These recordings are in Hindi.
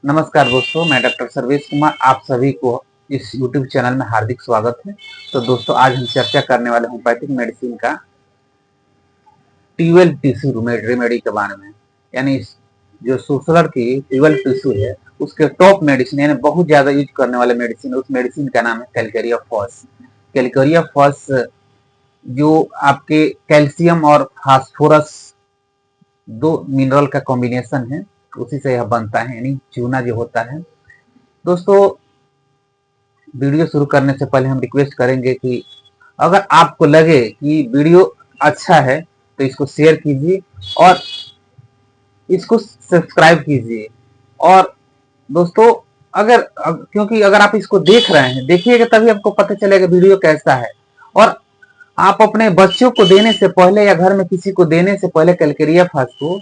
नमस्कार दोस्तों, मैं डॉक्टर सर्वेश कुमार आप सभी को इस YouTube चैनल में हार्दिक स्वागत है। तो दोस्तों, आज हम चर्चा करने वाले होम्योपैथिक मेडिसिन का ट्यूबवेल टिश्यू रेमेडी के बारे में। यानी जो सूसलर की ट्यूबवेल टिश्यू है उसके टॉप मेडिसिन यानी बहुत ज्यादा यूज करने वाले मेडिसिन, उस मेडिसिन का नाम है कैलकेरिया फॉस। कैलकेरिया फॉस जो आपके कैल्शियम और फास्फोरस दो मिनरल का कॉम्बिनेशन है, उसी से यह बनता है, यानी चूना जो होता है। दोस्तों, वीडियो शुरू करने से पहले हम रिक्वेस्ट करेंगे कि अगर आपको लगे कि वीडियो अच्छा है तो इसको शेयर कीजिए और इसको सब्सक्राइब कीजिए। और दोस्तों, क्योंकि अगर आप इसको देख रहे हैं, देखिएगा तभी आपको पता चलेगा वीडियो कैसा है। और आप अपने बच्चों को देने से पहले या घर में किसी को देने से पहले कैलकेरिया फॉस को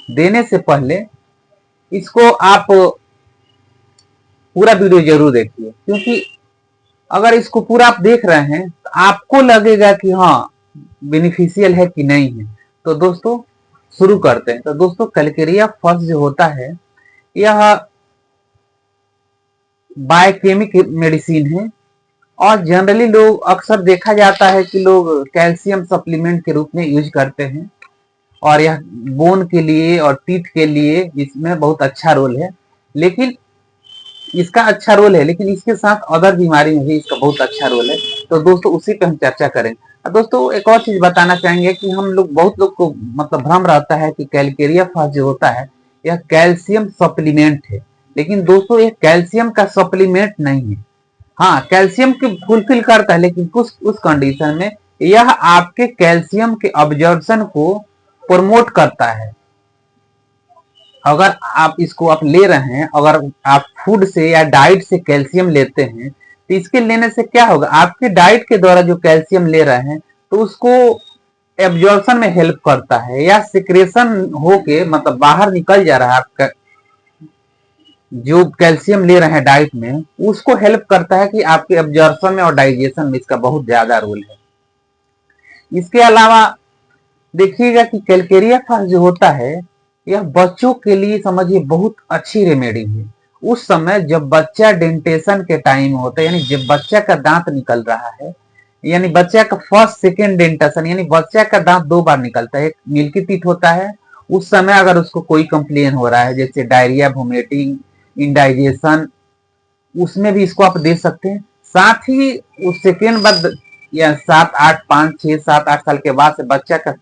देने से पहले इसको आप पूरा वीडियो जरूर देखिए, क्योंकि अगर इसको पूरा आप देख रहे हैं तो आपको लगेगा कि हाँ बेनिफिशियल है कि नहीं है। तो दोस्तों शुरू करते हैं। तो दोस्तों, कैलकेरिया फॉस जो होता है यह बायोकेमिक मेडिसिन है और जनरली लोग अक्सर देखा जाता है कि लोग कैल्शियम सप्लीमेंट के रूप में यूज करते हैं और यह बोन के लिए और टीथ के लिए इसमें बहुत अच्छा रोल है। लेकिन इसका अच्छा रोल है, लेकिन इसके साथ अदर बीमारी में भी इसका बहुत अच्छा रोल है। तो दोस्तों उसी पे हम चर्चा करेंगे। दोस्तों, एक और चीज बताना चाहेंगे कि हम लोग बहुत लोग को मतलब भ्रम रहता है कि कैलकेरिया फॉस जो होता है यह कैल्शियम सप्लीमेंट है, लेकिन दोस्तों ये कैल्शियम का सप्लीमेंट नहीं है। हाँ, कैल्शियम की फुलफिल करता है, लेकिन कुछ उस कंडीशन में यह आपके कैल्शियम के अब्जॉर्प्शन को प्रमोट करता है। अगर आप इसको आप ले रहे हैं, अगर आप फूड से या डाइट से कैल्शियम लेते हैं, तो इसके लेने से क्या होगा, आपके डाइट के द्वारा जो कैल्शियम ले रहे हैं तो उसको एब्जॉर्प्शन में हेल्प करता है या सिक्रेशन होके मतलब बाहर निकल जा रहा है। आपका जो कैल्शियम ले रहे हैं डाइट में उसको हेल्प करता है कि आपके एब्जॉर्प्शन में और डाइजेशन में इसका बहुत ज्यादा रोल है। इसके अलावा देखिएगा कि कैलकेरिया फॉस जो होता है यह बच्चों के लिए समझिए बहुत अच्छी रेमेडी है। उस समय जब बच्चा डेंटेशन के टाइम होता है, यानी जब बच्चा का दांत निकल रहा है, यानी बच्चा का फर्स्ट सेकेंड डेंटेशन, यानी बच्चा का दांत दो बार निकलता है, एक मिल्की टीथ होता है। उस समय अगर उसको कोई कंप्लेन हो रहा है जैसे डायरिया, वोमिटिंग, इंडाइजेशन, उसमें भी इसको आप दे सकते हैं। साथ ही उस सेकेंड बाद या 7 8 5 6 7 8 साल के बाद से बच्चा का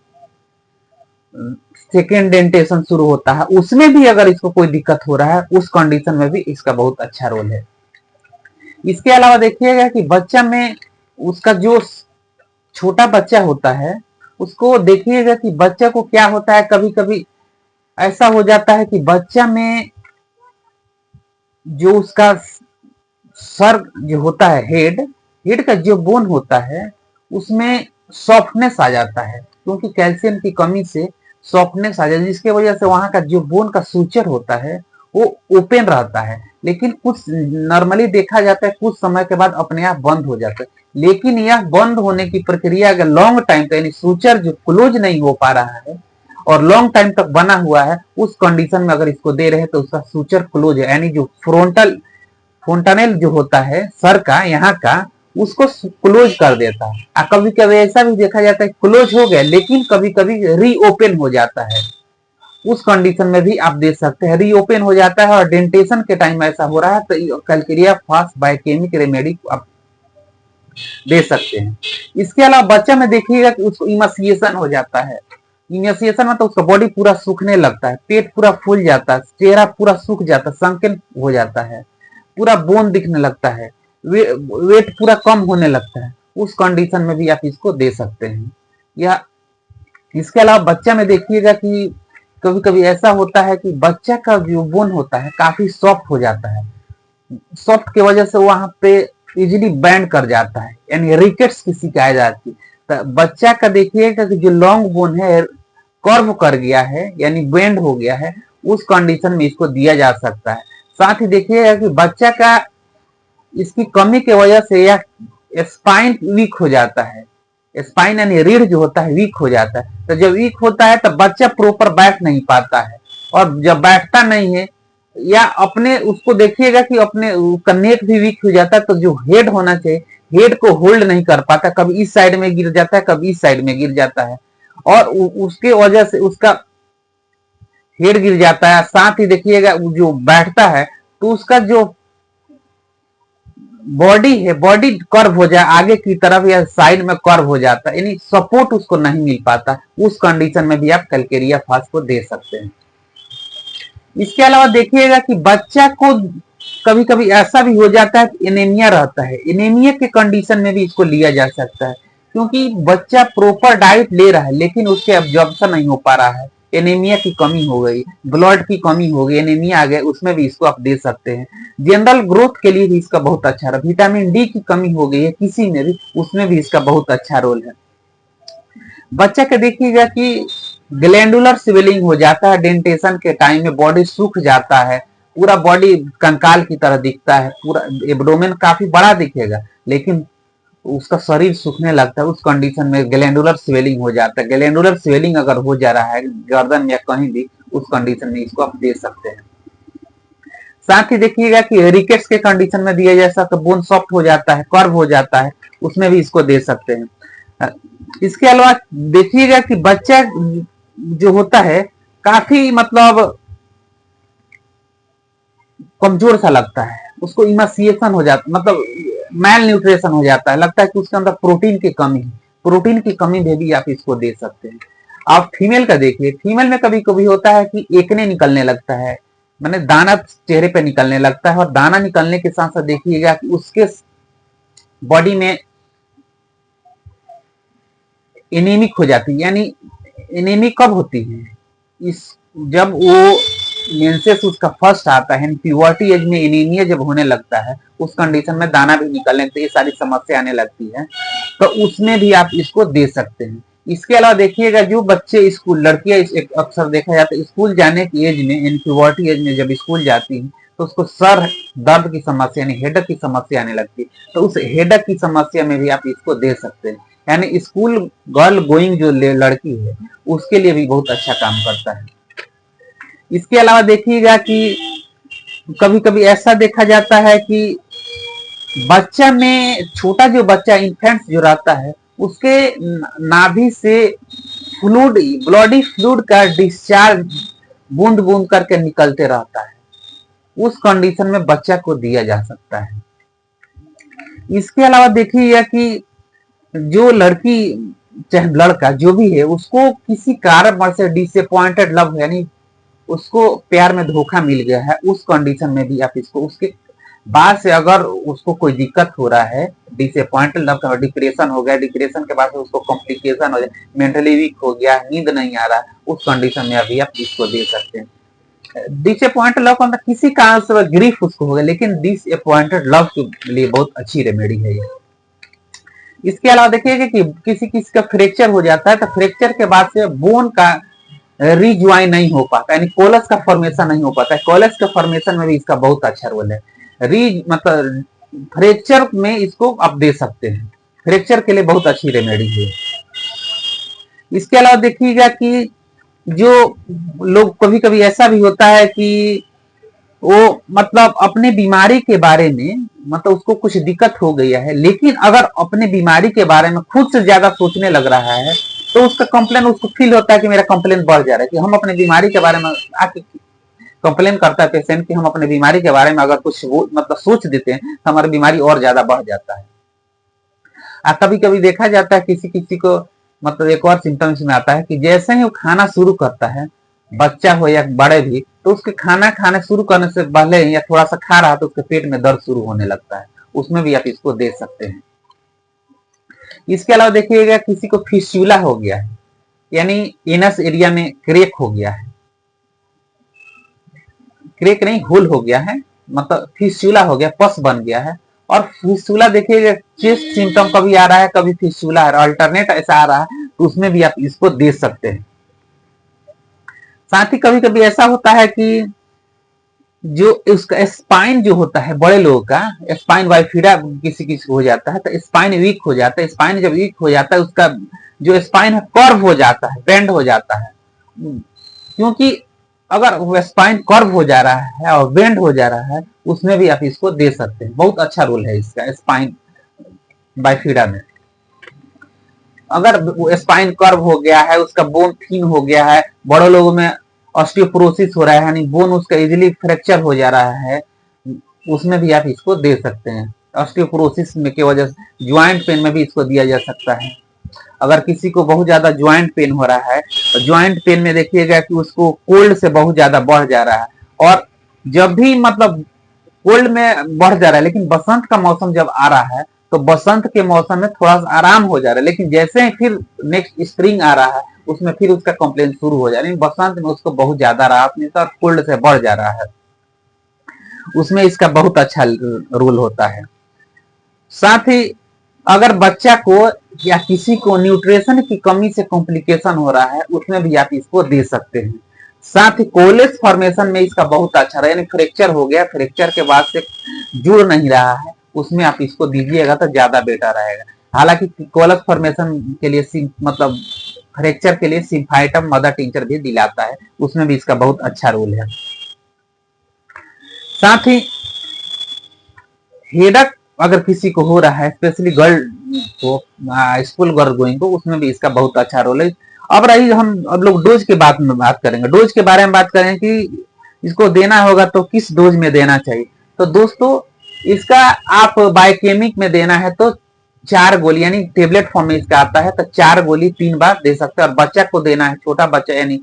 सेकेंड डेंटेशन शुरू होता है, उसमें भी अगर इसको कोई दिक्कत हो रहा है उस कंडीशन में भी इसका बहुत अच्छा रोल है। इसके अलावा देखिएगा कि बच्चा में उसका जो छोटा बच्चा होता है उसको देखिएगा कि बच्चा को क्या होता है, कभी कभी ऐसा हो जाता है कि बच्चा में जो उसका सर जो होता है, हेड का जो बोन होता है उसमें सॉफ्टनेस आ जाता है, क्योंकि कैल्शियम की कमी से सॉफ्टनेस आ जाती है, जिसकी वजह से वहां का जो बोन का सूचर होता है वो ओपन रहता है। लेकिन कुछ नॉर्मली देखा जाता है कुछ समय के बाद अपने आप बंद हो जाता है, लेकिन यह बंद होने की प्रक्रिया अगर लॉन्ग टाइम तक, यानी सूचर जो क्लोज नहीं हो पा रहा है और लॉन्ग टाइम तक बना हुआ है, उस कंडीशन में अगर इसको दे रहे हैं तो उसका सूचर क्लोज है, यानी जो फ्रंटल फोंटानेल जो होता है सर का यहाँ का, उसको क्लोज कर देता है। कभी कभी ऐसा भी देखा जाता है क्लोज हो गया लेकिन कभी कभी रीओपन हो जाता है, उस कंडीशन में भी आप दे सकते हैं। रीओपन हो जाता है और डेंटेशन के टाइम ऐसा हो रहा है तो कैलकेरिया फॉस बायोकेमिक रेमेडी आप दे सकते हैं। इसके अलावा बच्चा में देखिएगा कि उसको इमासिएशन हो जाता है। इमासिएशन में तो उसका बॉडी पूरा सूखने लगता है, पेट पूरा फूल जाता है, चेहरा पूरा सूख जाता है, संकन हो जाता है, पूरा बोन दिखने लगता है, वेट पूरा कम होने लगता है। उस कंडीशन में भी आप इसको दे सकते हैं। या इसके अलावा बच्चा में देखिएगा कि कभी कभी ऐसा होता है कि बच्चा का जो बोन होता है काफी सॉफ्ट हो जाता है, सॉफ्ट की वजह से वहां पे इजिली बैंड कर जाता है, यानी रिकेट्स की शिकायत आती है। तो बच्चा का देखिएगा कि जो लॉन्ग बोन है कर्व कर गया है, यानी बेंड हो गया है, उस कंडीशन में इसको दिया जा सकता है। साथ ही देखिएगा कि बच्चा का इसकी कमी की वजह से यह स्पाइन वीक हो जाता है, स्पाइन यानी रीढ़ जो होता है वीक हो जाता है। तो जब वीक होता है तो बच्चा प्रॉपर बैठ नहीं पाता है, और जब बैठता नहीं है या अपने उसको देखिएगा कि अपने उसका नेक भी वीक हो जाता है, तो जो हेड होना चाहिए हेड को होल्ड नहीं कर पाता, कभी इस साइड में गिर जाता है, कभी इस साइड में गिर जाता है, और उसके वजह से उसका हेड गिर जाता है। साथ ही देखिएगा जो बैठता है तो उसका जो बॉडी है, बॉडी कर्व हो जाए आगे की तरफ या साइड में कर्व हो जाता है, यानी सपोर्ट उसको नहीं मिल पाता। उस कंडीशन में भी आप कैलकेरिया फास्ट को दे सकते हैं। इसके अलावा देखिएगा कि बच्चा को कभी कभी ऐसा भी हो जाता है कि एनीमिया रहता है, एनीमिया के कंडीशन में भी इसको लिया जा सकता है, क्योंकि बच्चा प्रॉपर डाइट ले रहा है लेकिन उसके एब्जॉर्प्शन नहीं हो पा रहा है, एनीमिया की कमी हो गई, ब्लड की कमी हो गई, एनीमिया आ गया, उसमें भी इसको आप दे सकते हैं। जनरल ग्रोथ के लिए भी इसका बहुत अच्छा है। विटामिन डी की कमी हो गई है किसी में भी, उसमें भी इसका बहुत अच्छा रोल है। बच्चा के देखिएगा कि ग्लैंडुलर स्वेलिंग हो जाता है, डेंटेशन के टाइम में बॉडी सूख जाता है, पूरा बॉडी कंकाल की तरह दिखता है, पूरा एब्डोमेन काफी बड़ा दिखेगा लेकिन उसका शरीर सूखने लगता है। उस कंडीशन में ग्लैंडुलर स्वेलिंग हो जाता है। ग्लैंडुलर स्वेलिंग अगर हो जा रहा है गर्दन में या कहीं भी, उस कंडीशन में इसको आप दे सकते हैं। साथ ही देखिएगा कि रिकेट्स के कंडीशन में दिया जा सकता है, बोन सॉफ्ट हो जाता है, कर्व हो जाता है, उसमें भी इसको दे सकते हैं। इसके अलावा देखिएगा कि बच्चा जो होता है काफी मतलब कमजोर सा लगता है, उसको इमासिएशन हो जाता, मतलब मैल न्यूट्रिशन हो जाता है, लगता है कि उसके अंदर प्रोटीन की कमी है। प्रोटीन की कमी में भी आप इसको दे सकते हैं। आप फीमेल का देखिए, फीमेल में कभी कभी होता है कि एकने निकलने लगता है, मैंने दाना चेहरे पे निकलने लगता है, और दाना निकलने के साथ साथ देखिएगा कि उसके बॉडी में एनीमिक हो जाती है। यानी एनीमिक कब होती है? इस जब वो मेंसेस उसका फर्स्ट आता है, प्यूबर्टी एज में एनीमिया जब होने लगता है, उस कंडीशन में दाना भी निकलने लगता है, ये सारी समस्या आने लगती है, तो उसमें भी आप इसको दे सकते हैं। इसके अलावा देखिएगा जो बच्चे स्कूल, लड़कियां अक्सर देखा जाता है स्कूल जाने की एज में, प्यूबर्टी एज में जब स्कूल जाती है तो उसको सर दर्द की समस्या यानी हेडक की समस्या आने लगती है, तो उस हेडक की समस्या में भी आप इसको दे सकते हैं। यानी स्कूल गर्ल गोइंग जो लड़की है उसके लिए भी बहुत अच्छा काम करता है। इसके अलावा देखिएगा कि कभी कभी ऐसा देखा जाता है कि बच्चा में, छोटा जो बच्चा इन्फेंट जो रहता है उसके नाभि से फ्लूड, ब्लडी फ्लूड का डिस्चार्ज बूंद बूंद करके निकलते रहता है, उस कंडीशन में बच्चा को दिया जा सकता है। इसके अलावा देखिएगा कि जो लड़की चाहे लड़का जो भी है उसको किसी कारण से डिसअपॉइंटेड लव, यानी उसको प्यार में धोखा मिल गया है, उस कंडीशन में भी आप इसको, उसके बाद से अगर उसको कोई दिक्कत हो रहा है, डिसअपॉइंटेड लव का डिप्रेशन हो गया, डिप्रेशन के बाद से उसको कॉम्प्लिकेशन हो जाए, मेंटली वीक हो गया, नींद नहीं आ रहा, उस कंडीशन में अभी आप इसको दे सकते हैं। डिसअपॉइंटेड लव का किसी कारण से ग्रीफ उसको हो गया, लेकिन डिसअपॉइंटेड लव के लिए बहुत अच्छी रेमेडी है ये। इसके अलावा देखिएगा कि किसी किसी का फ्रैक्चर हो जाता है, तो फ्रैक्चर के बाद से बोन का रिज्वाइन नहीं हो पाता, यानी कोलस का फॉर्मेशन नहीं हो पाता है। कोलस के फॉर्मेशन में भी इसका बहुत अच्छा रोल है। रीज मतलब फ्रैक्चर में इसको आप दे सकते हैं, फ्रैक्चर के लिए बहुत अच्छी रेमेडी है। इसके अलावा देखिएगा कि जो लोग, कभी कभी ऐसा भी होता है कि वो मतलब अपने बीमारी के बारे में, मतलब उसको कुछ दिक्कत हो गई है, लेकिन अगर अपने बीमारी के बारे में खुद से ज्यादा सोचने लग रहा है तो उसका कंप्लेन, उसको फील होता है कि मेरा कंप्लेन बढ़ जा रहा है, कि हम अपने बीमारी के बारे में आके कंप्लेन करता है पेशेंट कि हम अपने बीमारी के बारे में अगर कुछ मतलब सोच देते हैं तो हमारी बीमारी और ज्यादा बढ़ जाता है। कभी कभी देखा जाता है किसी किसी को, मतलब एक और सिम्टम्स में आता है कि जैसे ही वो खाना शुरू करता है, बच्चा हो या बड़े भी, तो उसके खाना खाने शुरू करने से पहले या थोड़ा सा खा रहा तो उसके पेट में दर्द शुरू होने लगता है, उसमें भी आप इसको दे सकते हैं। इसके अलावा देखिएगा किसी को फिस्टुला हो गया है, यानी एनस एरिया में क्रैक हो गया है, क्रैक नहीं होल हो गया है, मतलब फिस्टुला हो गया, पस बन गया है। और फिस्टुला देखिएगा चेस्ट सिम्टम कभी आ रहा है, कभी फिस्टुला है, अल्टरनेट ऐसा आ रहा है, तो उसमें भी आप इसको दे सकते हैं। साथ ही कभी कभी ऐसा होता है कि जो उसका स्पाइन जो होता है, बड़े लोगों का स्पाइन वाइफिडा किसी किसी हो जाता है, तो स्पाइन वीक हो जाता है। स्पाइन जब वीक हो जाता है, उसका जो स्पाइन है कर्व हो जाता है, बेंड हो जाता है, क्योंकि अगर वो स्पाइन कर्व हो जा रहा है और बेंड हो जा रहा है, उसमें भी आप इसको दे सकते हैं। बहुत अच्छा रोल है इसका स्पाइन बाइफिडा में। अगर स्पाइन कर्व हो गया है, उसका बोन थिन हो गया है, बड़े लोगों में ऑस्टियोपोरोसिस हो रहा है, यानी बोन उसका इजीली फ्रैक्चर हो जा रहा है, उसमें भी आप इसको दे सकते हैं। ऑस्टियोपोरोसिस में की वजह से ज्वाइंट पेन में भी इसको दिया जा सकता है। अगर किसी को बहुत ज्यादा ज्वाइंट पेन हो रहा है, तो ज्वाइंट पेन में देखिएगा कि उसको कोल्ड से बहुत ज्यादा बढ़ जा रहा है, और जब भी मतलब कोल्ड में बढ़ जा रहा है, लेकिन बसंत का मौसम जब आ रहा है, तो बसंत के मौसम में थोड़ा सा आराम हो जा रहा है, लेकिन जैसे ही फिर नेक्स्ट स्प्रिंग आ रहा है, उसमें फिर उसका कंप्लेन शुरू हो जा रहा है। बसंत में उसको बहुत ज्यादा राहत मिलता है और कोल्ड से बढ़ जा रहा है, उसमें इसका बहुत अच्छा रोल होता है। साथ ही अगर बच्चा को या किसी को न्यूट्रिशन की कमी से कॉम्प्लिकेशन हो रहा है, उसमें भी आप इसको दे सकते हैं। साथ ही कोलेज फॉर्मेशन में इसका बहुत अच्छा रहा, यानी फ्रैक्चर हो गया, फ्रैक्चर के बाद से जुड़ नहीं रहा है, उसमें आप इसको दीजिएगा तो ज्यादा बेटर रहेगा। हालांकि कोलेज फॉर्मेशन के लिए मतलब फ्रैक्चर के लिए सिम्फाइटम मदर टिंचर भी दिलाता है, उसमें भी इसका बहुत अच्छा रोल है। साथ ही हेडक अगर किसी को हो रहा है, स्पेशली गर्ल को, स्कूल गर्ल गोइंग को, उसमें भी इसका बहुत अच्छा रोल है। अब रही हम अब लोग डोज के बात में बात करेंगे, डोज के बारे में बात करें कि इसको देना होगा तो किस डोज में देना चाहिए। तो दोस्तों इसका आप बायोकेमिक में देना है तो 4 गोली, यानी टेबलेट फॉर्म में इसका आता है, तो 4 गोली 3 बार दे सकते हैं। और बच्चा को देना है, छोटा बच्चा यानी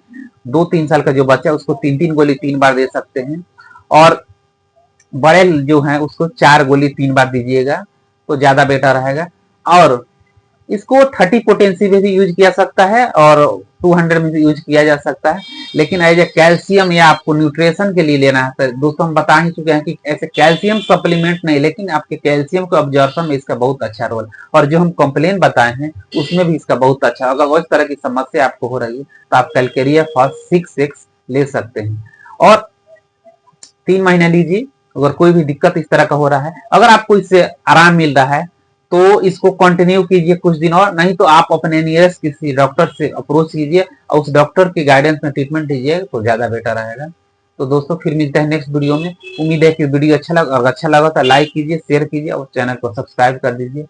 2-3 साल का जो बच्चा है, उसको 3-3 गोली 3 बार दे सकते हैं। और बड़े जो है उसको 4 गोली 3 बार दीजिएगा तो ज्यादा बेटर रहेगा। और इसको 30 पोटेंसी में भी यूज किया सकता है और 200 में भी यूज किया जा सकता है, लेकिन एज ए कैल्शियम या आपको न्यूट्रिशन के लिए लेना है तो दोस्तों हम बता ही चुके हैं कि ऐसे कैल्शियम सप्लीमेंट नहीं, लेकिन आपके कैल्शियम को ऑब्जॉर्प्शन में इसका बहुत अच्छा रोल। और जो हम कंप्लेन बताए हैं उसमें भी इसका बहुत अच्छा। अगर उस तरह की समस्या आपको हो रही है तो आप कैलकेरिया फर्स्ट 6x ले सकते हैं और 3 महीने लीजिए। अगर कोई भी दिक्कत इस तरह का हो रहा है, अगर आपको इससे आराम मिल रहा है तो इसको कंटिन्यू कीजिए कुछ दिन और, नहीं तो आप अपने नियरेस्ट किसी डॉक्टर से अप्रोच कीजिए और उस डॉक्टर की गाइडेंस में ट्रीटमेंट लीजिए तो ज्यादा बेटर रहेगा। तो दोस्तों फिर मिलते हैं नेक्स्ट वीडियो में। उम्मीद है कि वीडियो अच्छा लगा, अगर अच्छा लगा तो लाइक कीजिए, शेयर कीजिए और चैनल को सब्सक्राइब कर दीजिए।